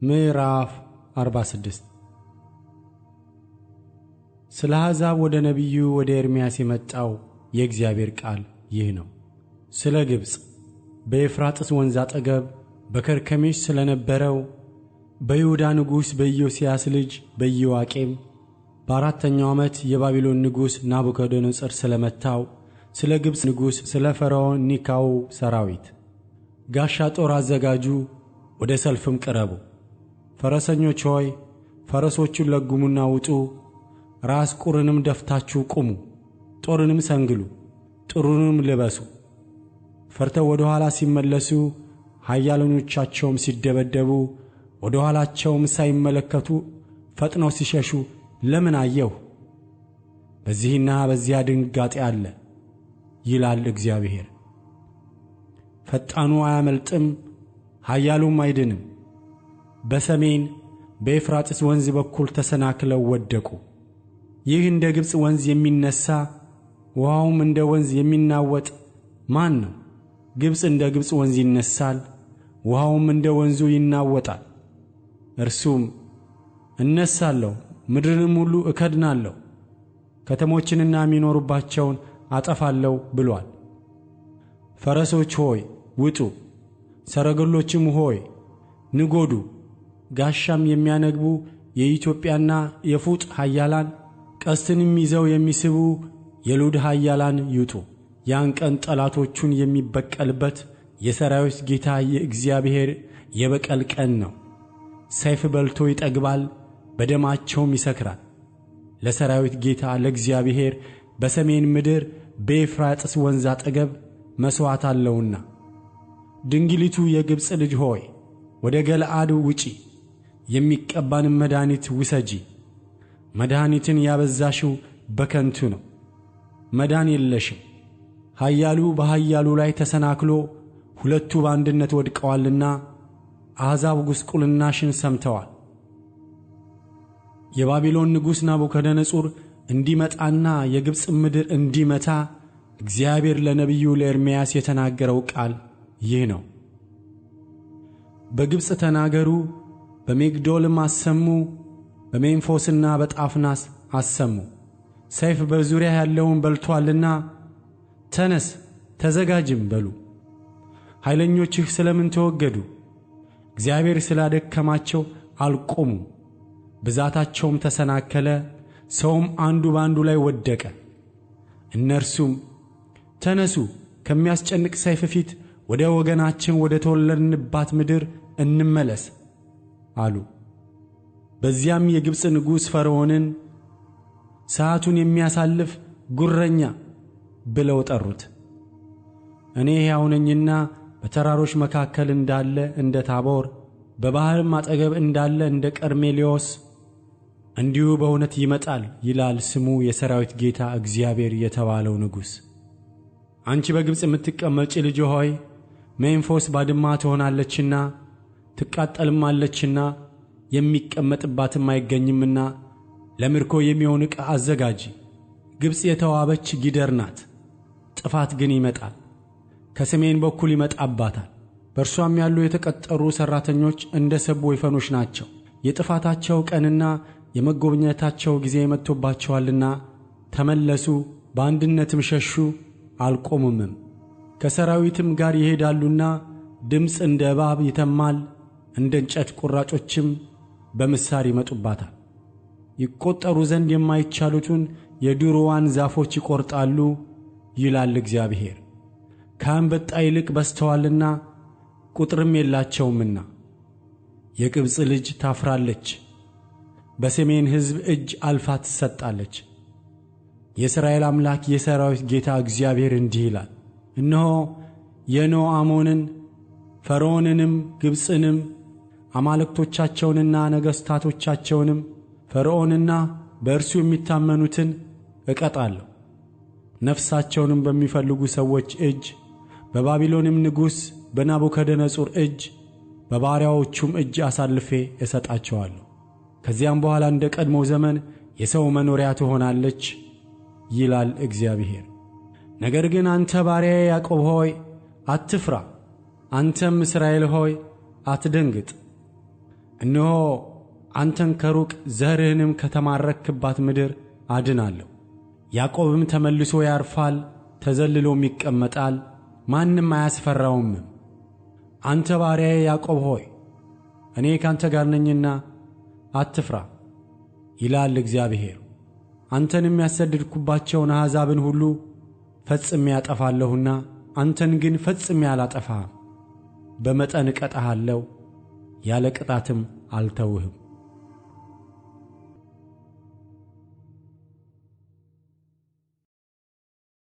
ምዕራፍ 46 ስለ አሕዛብ ወደ ነቢዩ ወደ ኤርምያስ የመጣው የእግዚአብሔር ቃል ይህ ነው። ስለ ግብፅ በኤፍራጥስ ወንዝ አጠገብ በከርከሚሽ ስለነበረው በይሁዳ ንጉሥ በኢዮስያስ ልጅ በኢዮአቄም በአራተኛው ዓመት የባቢሎን ንጉሥ ናቡከደነፆር ስለመታው ስለ ግብፅ ንጉሥ ስለ ፈርዖን ኒካው ሰራዊት ጋሻ ጦር አዘጋጁ፣ ወደ ሰልፍም ቅረቡ። ፈረሰኞች ሆይ ፈረሶቹን ለጉሙና ውጡ፣ ራስ ቁርንም ደፍታችሁ ቁሙ፣ ጦርንም ሰንግሉ፣ ጥሩንም ልበሱ። ፈርተው ወደ ኋላ ሲመለሱ ኃያላኖቻቸውም ሲደበደቡ ወደ ኋላቸውም ሳይመለከቱ ፈጥነው ሲሸሹ ለምን አየሁ? በዚህና በዚያ ድንጋጤ አለ ይላል እግዚአብሔር። ፈጣኑ አያመልጥም፣ ኃያሉም አይድንም። በሰሜን በኤፍራጥስ ወንዝ በኩል ተሰናክለው ወደቁ። ይህ እንደ ግብፅ ወንዝ የሚነሣ ውሃውም እንደ ወንዝ የሚናወጥ ማን ነው? ግብፅ እንደ ግብፅ ወንዝ ይነሳል፣ ውሃውም እንደ ወንዙ ይናወጣል። እርሱም እነሳለሁ፣ ምድርንም ሁሉ እከድናለሁ፣ ከተሞችንና የሚኖሩባቸውን አጠፋለሁ ብሏል። ፈረሶች ሆይ ውጡ፣ ሰረገሎችም ሆይ ንጎዱ። ጋሻም የሚያነግቡ የኢትዮጵያና የፉጥ ኃያላን፣ ቀስትንም ይዘው የሚስቡ የሉድ ኃያላን ይውጡ። ያን ቀን ጠላቶቹን የሚበቀልበት የሰራዊት ጌታ የእግዚአብሔር የበቀል ቀን ነው። ሰይፍ በልቶ ይጠግባል፣ በደማቸውም ይሰክራል። ለሰራዊት ጌታ ለእግዚአብሔር በሰሜን ምድር በኤፍራጥስ ወንዝ አጠገብ መሥዋዕት አለውና። ድንግሊቱ የግብፅ ልጅ ሆይ ወደ ገለዓድ ውጪ፣ የሚቀባንም መድኃኒት ውሰጂ። መድኃኒትን ያበዛሽው በከንቱ ነው፣ መዳን የለሽም። ኃያሉ በኃያሉ ላይ ተሰናክሎ ሁለቱ በአንድነት ወድቀዋልና አሕዛብ ጉስቁልናሽን ሰምተዋል። የባቢሎን ንጉሥ ናቡከደነፆር እንዲመጣና የግብፅ ምድር እንዲመታ እግዚአብሔር ለነቢዩ ለኤርምያስ የተናገረው ቃል ይህ ነው። በግብፅ ተናገሩ፣ በሚግዶልም አሰሙ፣ በሜንፎስና በጣፍናስ አሰሙ። ሰይፍ በዙሪያ ያለውን በልቶአልና ተነስ ተዘጋጅም በሉ። ኃይለኞችህ ስለምን ተወገዱ? እግዚአብሔር ስላደከማቸው አልቆሙም። ብዛታቸውም ተሰናከለ፣ ሰውም አንዱ በአንዱ ላይ ወደቀ። እነርሱም ተነሱ፣ ከሚያስጨንቅ ሰይፍ ፊት ወደ ወገናችን ወደ ተወለድንባት ምድር እንመለስ አሉ። በዚያም የግብፅ ንጉሥ ፈርዖንን ሰዓቱን የሚያሳልፍ ጉረኛ ብለው ጠሩት። እኔ ሕያው ነኝና በተራሮች መካከል እንዳለ እንደ ታቦር በባሕርም አጠገብ እንዳለ እንደ ቀርሜሌዎስ እንዲሁ በእውነት ይመጣል ይላል ስሙ የሰራዊት ጌታ እግዚአብሔር የተባለው ንጉሥ። አንቺ በግብፅ የምትቀመጪ ልጅ ሆይ ሜንፎስ ባድማ ትሆናለችና ትቃጠልማለችና የሚቀመጥባትም አይገኝምና ለምርኮ የሚሆን ዕቃ አዘጋጂ። ግብፅ የተዋበች ጊደር ናት፣ ጥፋት ግን ይመጣል፣ ከሰሜን በኩል ይመጣባታል። በእርሷም ያሉ የተቀጠሩ ሠራተኞች እንደ ሰቡ ወይፈኖች ናቸው። የጥፋታቸው ቀንና የመጎብኘታቸው ጊዜ መጥቶባቸዋልና ተመለሱ፣ በአንድነትም ሸሹ፣ አልቆሙምም። ከሰራዊትም ጋር ይሄዳሉና ድምፅ እንደ እባብ ይተማል፣ እንደ እንጨት ቁራጮችም በምሳር ይመጡባታል። ይቈጠሩ ዘንድ የማይቻሉትን የዱርዋን ዛፎች ይቈርጣሉ ይላል እግዚአብሔር። ከአንበጣ ይልቅ በዝተዋልና ቁጥርም የላቸውምና። የግብፅ ልጅ ታፍራለች፣ በሰሜን ሕዝብ እጅ አልፋ ትሰጣለች። የእስራኤል አምላክ የሰራዊት ጌታ እግዚአብሔር እንዲህ ይላል፣ እነሆ የኖአሞንን ፈርዖንንም ግብፅንም አማልክቶቻቸውንና ነገሥታቶቻቸውንም ፈርዖንና በእርሱ የሚታመኑትን እቀጣለሁ። ነፍሳቸውንም በሚፈልጉ ሰዎች እጅ በባቢሎንም ንጉሥ በናቡከደነፆር እጅ በባሪያዎቹም እጅ አሳልፌ እሰጣቸዋለሁ። ከዚያም በኋላ እንደ ቀድሞው ዘመን የሰው መኖሪያ ትሆናለች ይላል እግዚአብሔር። ነገር ግን አንተ ባሪያዬ ያዕቆብ ሆይ አትፍራ፣ አንተም እስራኤል ሆይ አትደንግጥ። እነሆ አንተን ከሩቅ ዘርህንም ከተማረክባት ምድር አድናለሁ። ያዕቆብም ተመልሶ ያርፋል፣ ተዘልሎም ይቀመጣል፣ ማንም አያስፈራውም። አንተ ባሪያዬ ያዕቆብ ሆይ እኔ ካንተ ጋር ነኝና አትፍራ ይላል እግዚአብሔር። አንተንም ያሰደድኩባቸውን አሕዛብን ሁሉ ፈጽሜ ያጠፋለሁና አንተን ግን ፈጽሜ አላጠፋህም። በመጠን እቀጣሃለሁ፣ ያለ ቅጣትም አልተውህም።